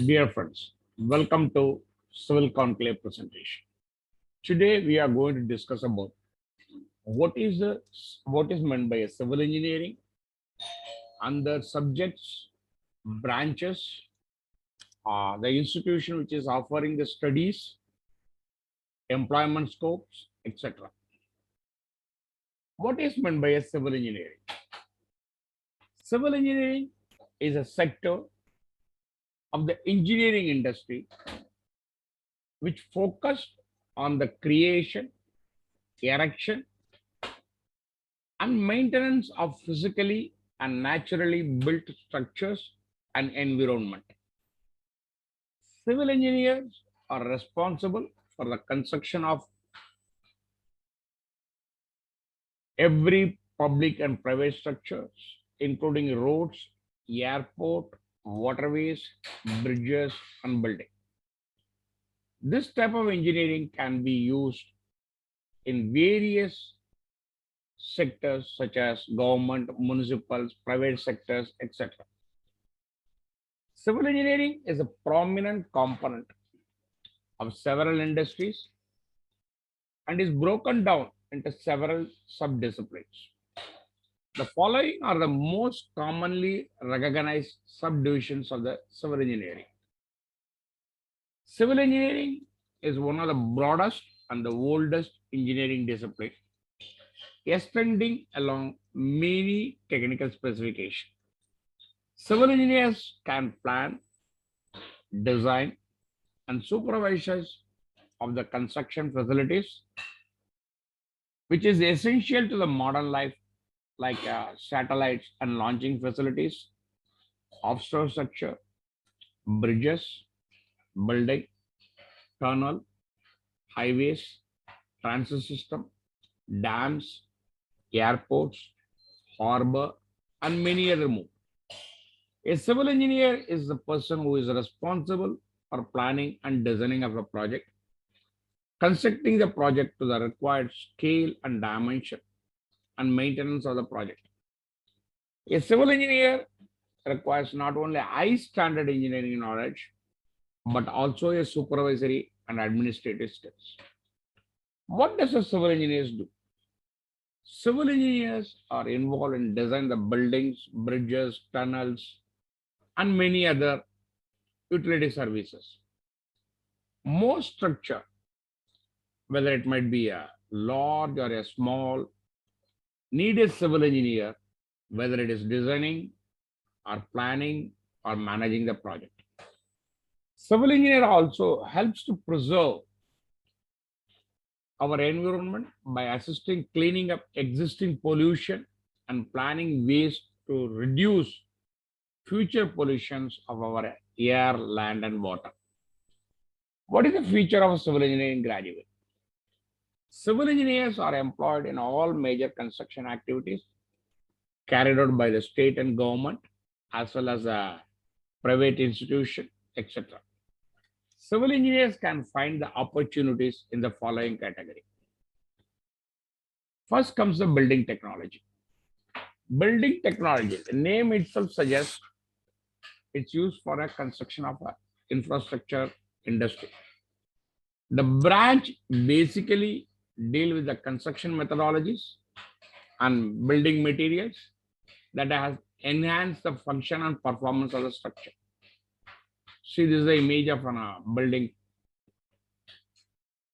Dear friends, welcome to Civil Conclave presentation. Today we are going to discuss about what is the what is meant by a civil engineering and the subjects, branches, the institution which is offering the studies, employment scopes, etc. What is meant by a civil engineering? Civil engineering is a sector of the engineering industry which focused on the creation, erection, and maintenance of physically and naturally built structures and environment. Civil engineers are responsible for the construction of every public and private structures, including roads, airport, waterways, bridges, and building. This type of engineering can be used in various sectors such as government, municipals, private sectors, etc. Civil engineering is a prominent component of several industries and is broken down into several subdisciplines. The following are the most commonly recognized subdivisions of the civil engineering. Civil engineering is one of the broadest and the oldest engineering disciplines, extending along many technical specifications. Civil engineers can plan, design, and supervise of the construction facilities, which is essential to the modern life, like satellites and launching facilities, offshore structure, bridges, building, tunnel, highways, transit system, dams, airports, harbor, and many other more. A civil engineer is the person who is responsible for planning and designing of a project, constructing the project to the required scale and dimension, and maintenance of the project. A civil engineer requires not only high standard engineering knowledge, but also a supervisory and administrative skills. What does a civil engineer do? Civil engineers are involved in design the buildings, bridges, tunnels, and many other utility services. Most structure, whether it might be a large or a small, need a civil engineer, whether it is designing or planning or managing the project. Civil engineer also helps to preserve our environment by assisting cleaning up existing pollution and planning ways to reduce future pollutions of our air, land, and water. What is the future of a civil engineering graduate? Civil engineers are employed in all major construction activities carried out by the state and government, as well as a private institution, etc. Civil engineers can find the opportunities in the following category. First comes the building technology. Building technology, the name itself suggests it's used for a construction of a infrastructure industry. The branch basically deal with the construction methodologies and building materials that has enhanced the function and performance of the structure. See, this is the image of a building.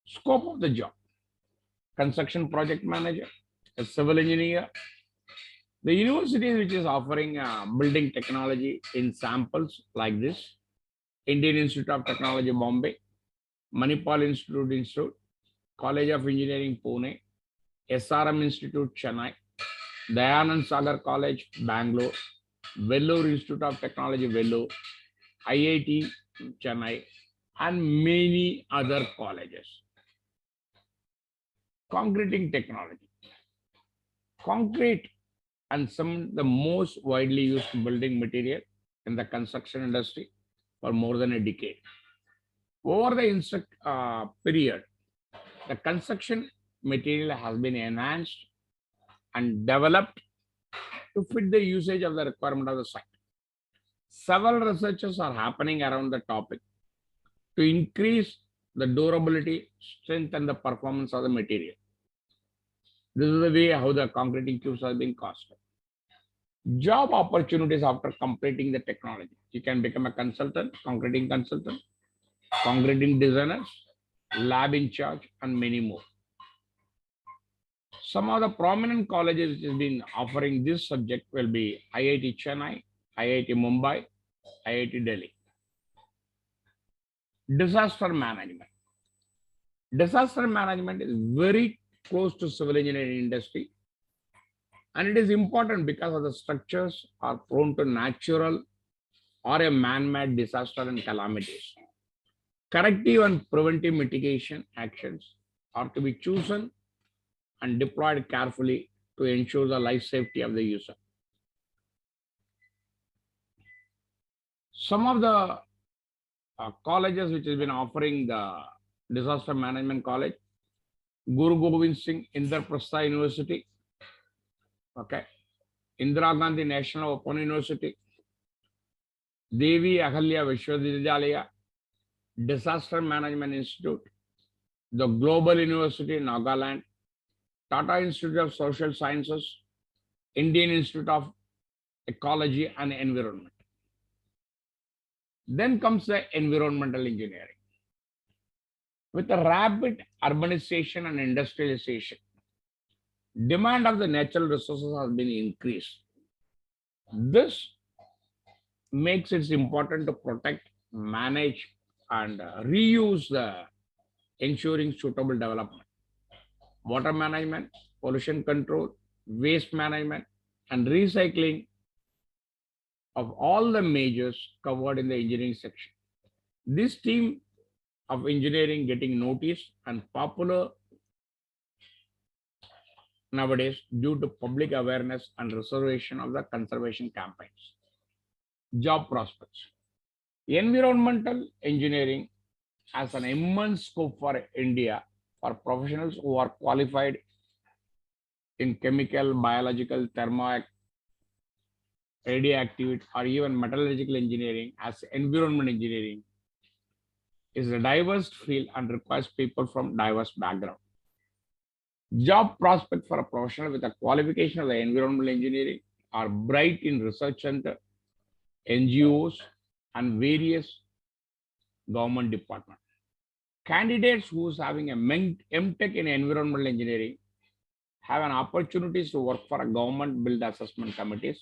Scope of the job: construction project manager, a civil engineer. The university which is offering building technology in samples like this: Indian Institute of Technology, Bombay; Manipal Institute, College of Engineering, Pune; SRM Institute, Chennai; Dayanand Sagar College, Bangalore; Vellore Institute of Technology, Vellore; IIT, Chennai, and many other colleges. Concreting technology. Concrete and some of the most widely used building material in the construction industry for more than a decade. Over the period, the construction material has been enhanced and developed to fit the usage of the requirement of the site. Several researches are happening around the topic to increase the durability, strength, and the performance of the material. This is the way how the concreting cubes are being cast. Job opportunities after completing the technology. You can become a consultant, concreting designers, lab in charge, and many more. Some of the prominent colleges which has been offering this subject will be IIT Chennai, IIT Mumbai, IIT Delhi. Disaster management. Disaster management is very close to civil engineering industry, and it is important because of the structures are prone to natural or a man-made disaster and calamities. Corrective and preventive mitigation actions are to be chosen and deployed carefully to ensure the life safety of the user. Some of the colleges which has been offering the disaster management college, Guru Gobind Singh Indraprastha University, okay, Indira Gandhi National Open University, Devi Ahalya Vishwavidyalaya, Disaster Management Institute, the Global University in Nagaland, Tata Institute of Social Sciences, Indian Institute of Ecology and Environment. Then comes the environmental engineering. With the rapid urbanization and industrialization, demand of the natural resources has been increased. This makes it important to protect, manage, and reuse the ensuring suitable development. Water management, pollution control, waste management, and recycling of all the measures covered in the engineering section. This team of engineering getting noticed and popular nowadays due to public awareness and reservation of the conservation campaigns. Job prospects. Environmental engineering has an immense scope for India for professionals who are qualified in chemical, biological, thermo, radioactive, or even metallurgical engineering as environment engineering is a diverse field and requires people from diverse backgrounds. Job prospects for a professional with a qualification of the environmental engineering are bright in research center, NGOs, and various government departments. Candidates who is having a MTech in environmental engineering have an opportunity to work for a government build assessment committees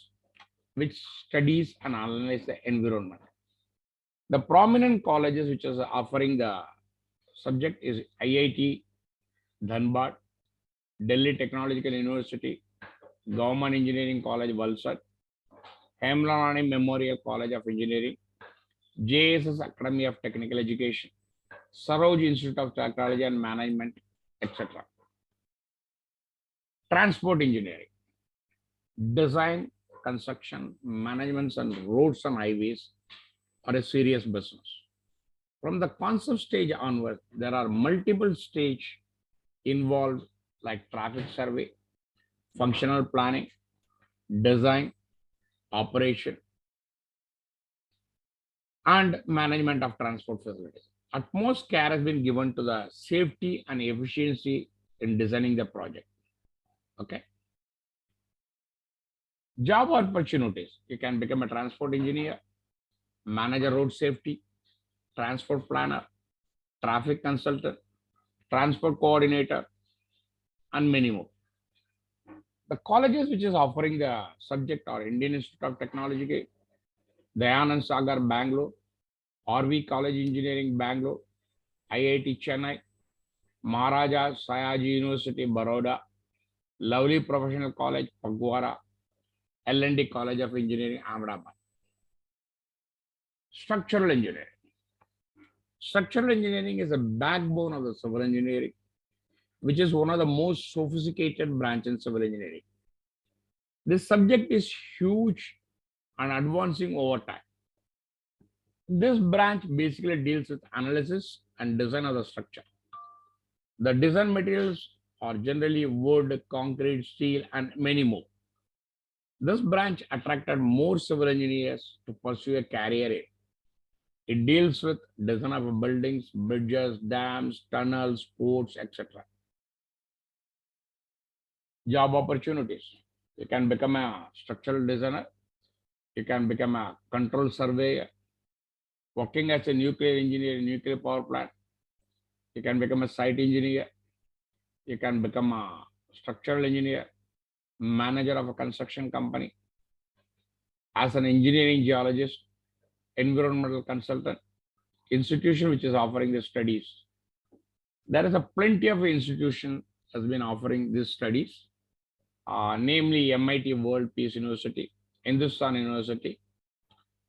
which studies and analyze the environment. The prominent colleges which is offering the subject is IIT Dhanbad, Delhi Technological University, Government Engineering College Valsad, Hemla Memorial College of Engineering, JSS Academy of Technical Education, Saroj Institute of Technology and Management, etc. Transport engineering, design, construction, management, and roads and highways are a serious business. From the concept stage onward, there are multiple stages involved like traffic survey, functional planning, design, operation, and management of transport facilities. Utmost care has been given to the safety and efficiency in designing the project. Okay. Job opportunities. You can become a transport engineer, manager road safety, transport planner, traffic consultant, transport coordinator, and many more. The colleges which is offering the subject are Indian Institute of Technology, Dayanand Sagar, Bangalore, RV College Engineering, Bangalore, IIT Chennai, Maharaja Sayaji University, Baroda, Lovely Professional College, Pagwara, L&D College of Engineering, Ahmedabad. Structural engineering. Structural engineering is a backbone of the civil engineering, which is one of the most sophisticated branches in civil engineering. This subject is huge and advancing over time. This branch basically deals with analysis and design of the structure. The design materials are generally wood, concrete, steel, and many more. This branch attracted more civil engineers to pursue a career in. It deals with design of buildings, bridges, dams, tunnels, ports, etc. Job opportunities. You can become a structural designer. You can become a control surveyor, working as a nuclear engineer in nuclear power plant. You can become a site engineer. You can become a structural engineer, manager of a construction company, as an engineering geologist, environmental consultant, institution which is offering the studies. There is a plenty of institution has been offering these studies, namely MIT World Peace University, Hindustan University,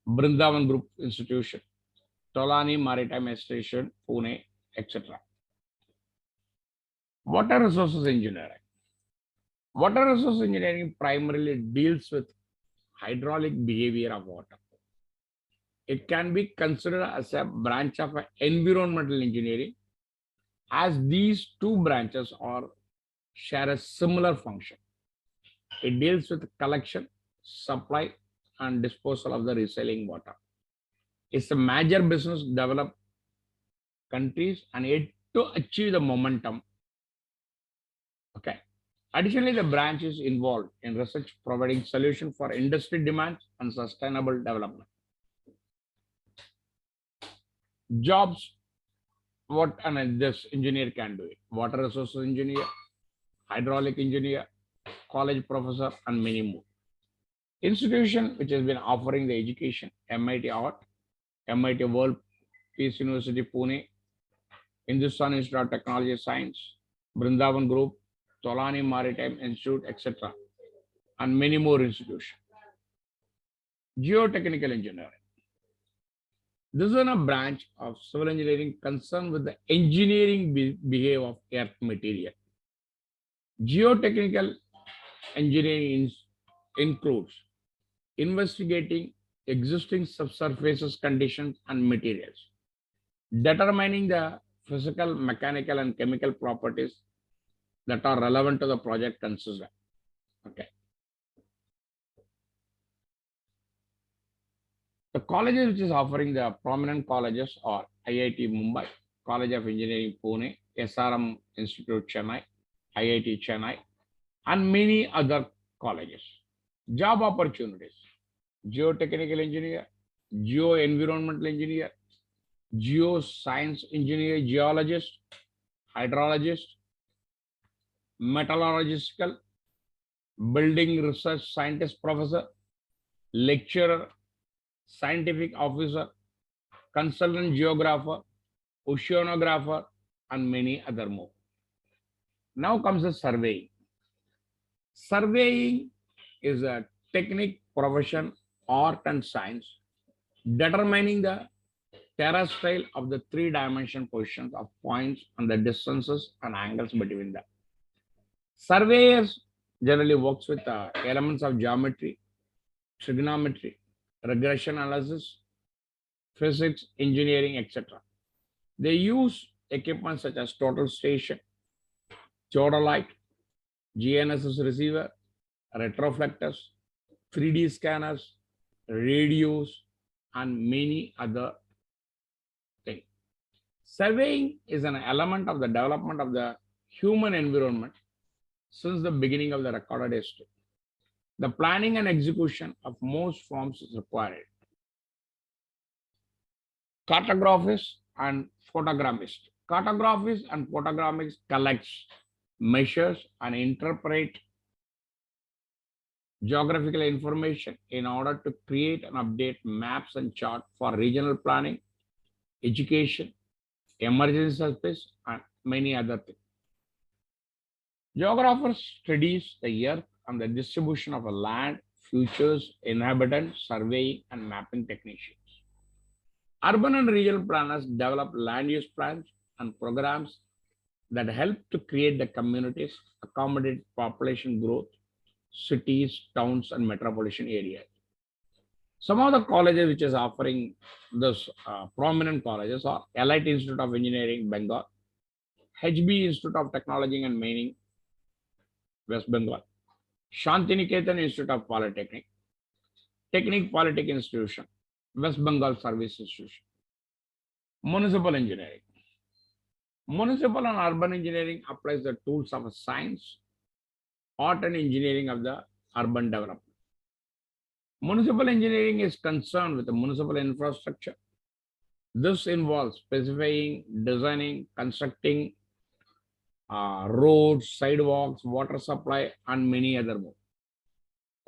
Brindavan Group Institution, Tolani Maritime Station, Pune, etc. Water resources engineering. Water resource engineering primarily deals with hydraulic behavior of water. It can be considered as a branch of environmental engineering, as these two branches share a similar function. It deals with collection, supply, and disposal of the recycling water. It's a major business developed countries and yet to achieve the momentum. Okay. Additionally, the branch is involved in research providing solutions for industry demands and sustainable development. Jobs, what this engineer can do it. Water resources engineer, hydraulic engineer, college professor, and many more. Institution which has been offering the education, MIT Art, MIT World Peace University Pune, Hindustan Institute of Technology Science, Brindavan Group, Tolani Maritime Institute, etc., and many more institutions. Geotechnical engineering. This is a branch of civil engineering concerned with the engineering behavior of earth material. Geotechnical engineering includes investigating existing subsurface conditions and materials, determining the physical, mechanical, and chemical properties that are relevant to the project considered. Okay. The colleges which is offering the prominent colleges are IIT Mumbai, College of Engineering Pune, SRM Institute Chennai, IIT Chennai, and many other colleges. Job opportunities: geotechnical engineer, geo-environmental engineer, geoscience engineer, geologist, hydrologist, metallurgical, building research scientist professor, lecturer, scientific officer, consultant geographer, oceanographer, and many other more. Now comes the surveying. Surveying is a technique, profession, art, and science determining the terrestrial of the three-dimensional positions of points and the distances and angles between them. Surveyors generally works with elements of geometry, trigonometry, regression analysis, physics, engineering, etc. They use equipment such as total station, theodolite, GNSS receiver, retroflectors, 3D scanners, radios, and many other things. Surveying is an element of the development of the human environment since the beginning of the recorded history. The planning and execution of most forms is required. Cartographers and photogrammist. Cartographers and photogrammers collects, measures, and interpret geographical information in order to create and update maps and charts for regional planning, education, emergency service, and many other things. Geographers studies the earth and the distribution of a land, futures, inhabitants, surveying, and mapping technicians. Urban and regional planners develop land use plans and programs that help to create the communities, accommodate population growth, cities, towns, and metropolitan areas. Some of the colleges which is offering this prominent colleges are Elite Institute of Engineering, Bengal, HB Institute of Technology and Mining, West Bengal, Shantiniketan Institute of Polytechnic, Technique Polytech Institution, West Bengal Service Institution. Municipal engineering. Municipal and urban engineering applies the tools of science, art, and engineering of the urban development. Municipal engineering is concerned with the municipal infrastructure. This involves specifying, designing, constructing roads, sidewalks, water supply, and many other more.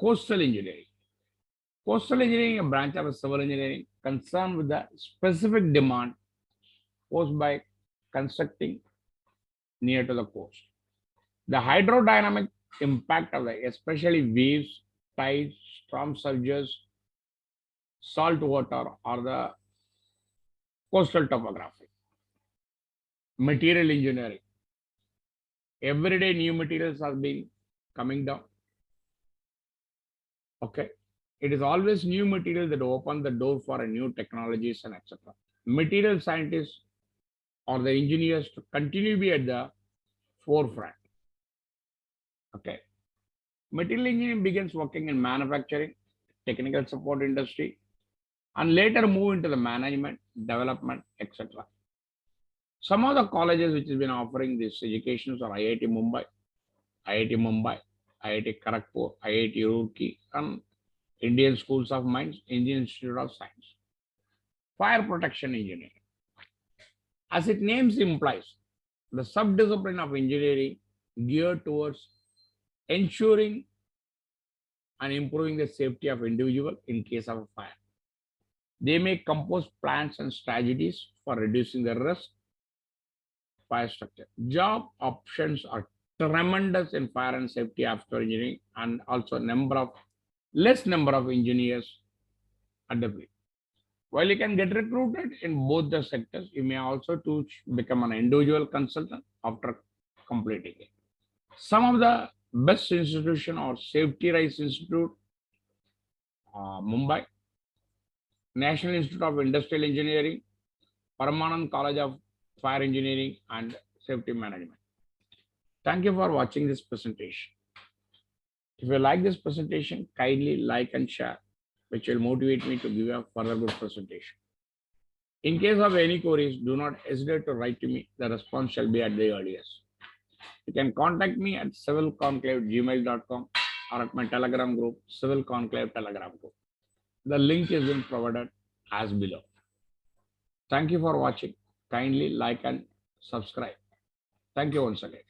Coastal engineering. Coastal engineering, a branch of civil engineering, concerned with the specific demand posed by constructing near to the coast. The hydrodynamic impact of the, especially waves, tides, storm surges, salt water, or the coastal topography. Material engineering. Every day new materials are being coming down. Okay. It is always new material that open the door for a new technologies and etc. Material scientists or the engineers to continue to be at the forefront. Okay. Material engineering begins working in manufacturing, technical support industry, and later move into the management, development, etc. Some of the colleges which has been offering these educations are IIT Mumbai, IIT Kharagpur, IIT Roorkee, and Indian Schools of Mines, Indian Institute of Science. Fire protection engineering. As its name implies, the subdiscipline of engineering geared towards ensuring and improving the safety of individual in case of a fire. They may compose plans and strategies for reducing the risk fire structure. Job options are tremendous in fire and safety after engineering, and also less number of engineers at the field. While you can get recruited in both the sectors, you may also become an individual consultant after completing it. Some of the best institution or Safety Rise Institute, Mumbai, National Institute of Industrial Engineering, Paramanand College of Fire Engineering and Safety Management. Thank you for watching this presentation. If you like this presentation, kindly like and share, which will motivate me to give a further good presentation. In case of any queries, do not hesitate to write to me. The response shall be at the earliest. You can contact me at civilconclave@gmail.com or at my Telegram group, Civil Conclave Telegram group. The link is being provided as below. Thank you for watching. Kindly like and subscribe. Thank you once again.